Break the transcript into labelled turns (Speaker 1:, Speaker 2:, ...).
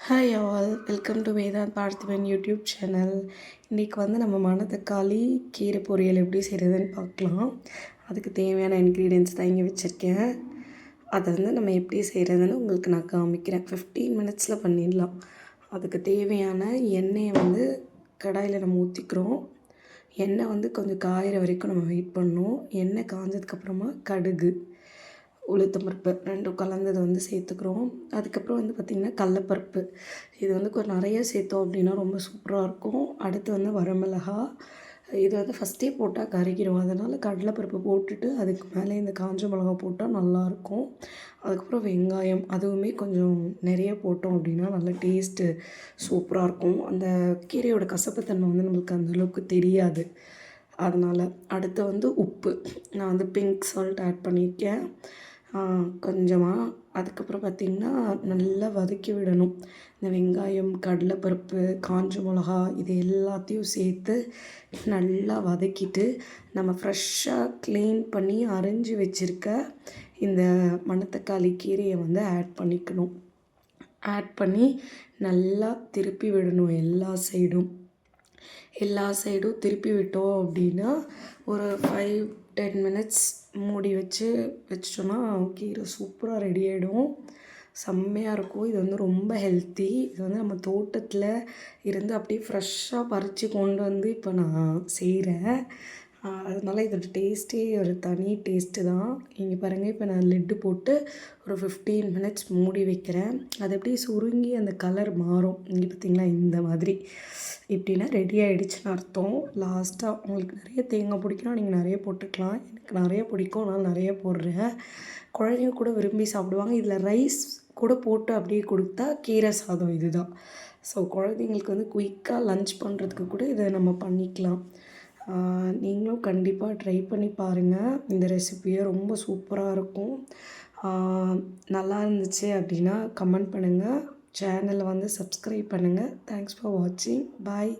Speaker 1: Hi all, welcome to Vedant Parthiban YouTube channel. இன்றைக்கி நம்ம மணத்தக்காளி கீரை பொரியல் எப்படி செய்கிறதுன்னு பார்க்கலாம். அதுக்கு தேவையான இன்க்ரீடியன்ஸ் தான் இங்கே வச்சுருக்கேன். அதை நம்ம எப்படி செய்கிறதுன்னு உங்களுக்கு நான் காமிக்கிறேன். 15 மினிட்ஸில் பண்ணிடலாம். அதுக்கு தேவையான எண்ணெயை கடாயில் நம்ம ஊற்றிக்கிறோம். எண்ணெய் கொஞ்சம் காயிற வரைக்கும் நம்ம வெயிட் பண்ணணும். எண்ணெய் காஞ்சதுக்கப்புறமா கடுகு, உளுத்தம்பருப்பு ரெண்டும் கலந்ததை சேர்த்துக்கிறோம். அதுக்கப்புறம் பார்த்திங்கன்னா கடலப்பருப்பு. இது கொஞ்சம் நிறைய சேர்த்தோம் அப்படின்னா ரொம்ப சூப்பராக இருக்கும். அடுத்து வரமிளகா. இது ஃபஸ்ட்டே போட்டால் கருகிடும். அதனால் கடலைப்பருப்பு போட்டுட்டு அதுக்கு மேலே இந்த காஞ்ச மிளகா போட்டால் நல்லாயிருக்கும். அதுக்கப்புறம் வெங்காயம், அதுவுமே கொஞ்சம் நிறைய போட்டோம் அப்படின்னா நல்ல டேஸ்ட்டு சூப்பராக இருக்கும். அந்த கீரையோட கசப்புத்தன்மை நம்மளுக்கு அந்தளவுக்கு தெரியாது. அதனால் அடுத்து உப்பு. நான் பிங்க் சால்ட் ஆட் பண்ணியிருக்கேன் கொஞ்சமாக. அதுக்கப்புறம் பார்த்திங்கன்னா நல்லா வதக்கி விடணும். இந்த வெங்காயம், கடலைப்பருப்பு, காஞ்ச மிளகா இது எல்லாத்தையும் சேர்த்து நல்லா வதக்கிட்டு நம்ம ஃப்ரெஷ்ஷாக க்ளீன் பண்ணி அரைஞ்சி வச்சுருக்க இந்த மணத்தக்காளி கீரையை ஆட் பண்ணிக்கணும். ஆட் பண்ணி நல்லா திருப்பி விடணும். எல்லா சைடும் திருப்பி விட்டோம் அப்படின்னா ஒரு 5-10 மினிட்ஸ் மூடி வச்சிட்டோன்னா கீரை சூப்பராக ரெடி ஆகிடும். செம்மையாக இருக்கும். இது ரொம்ப ஹெல்த்தி. இது நம்ம தோட்டத்தில் இருந்து அப்படியே ஃப்ரெஷ்ஷாக பறித்து கொண்டு இப்போ நான் செய்கிறேன். அதனால் இதோட டேஸ்ட்டே ஒரு தனி டேஸ்ட்டு தான். இங்கே பாருங்கள், இப்போ நான் லிட்டு போட்டு ஒரு 15 மினிட்ஸ் மூடி வைக்கிறேன். அது அப்படியே சுருங்கி அந்த கலர் மாறும். இங்கே பார்த்திங்களா, இந்த மாதிரி இப்படின்னா ரெடி ஆகிடுச்சின்னு அர்த்தம். லாஸ்ட்டாக உங்களுக்கு நிறைய தேங்காய் பிடிக்குன்னா நீங்கள் நிறைய போட்டுக்கலாம். எனக்கு நிறைய பிடிக்கும், அதனால் நிறைய போடுறேன். குழந்தைங்க கூட விரும்பி சாப்பிடுவாங்க. இதில் ரைஸ் கூட போட்டு அப்படியே கொடுத்தா கீரை சாதம் இது தான். ஸோ குழந்தைங்களுக்கு குயிக்காக லன்ச் பண்ணுறதுக்கு கூட இதை நம்ம பண்ணிக்கலாம். நீங்களும் கண்டிப்பாக ட்ரை பண்ணி பாருங்கள். இந்த ரெசிபியை ரொம்ப சூப்பராக இருக்கும். நல்லா இருந்துச்சு அப்படின்னா கமெண்ட் பண்ணுங்கள். சேனலை சப்ஸ்கிரைப் பண்ணுங்கள். தேங்க்ஸ் ஃபார் வாட்சிங். பாய்.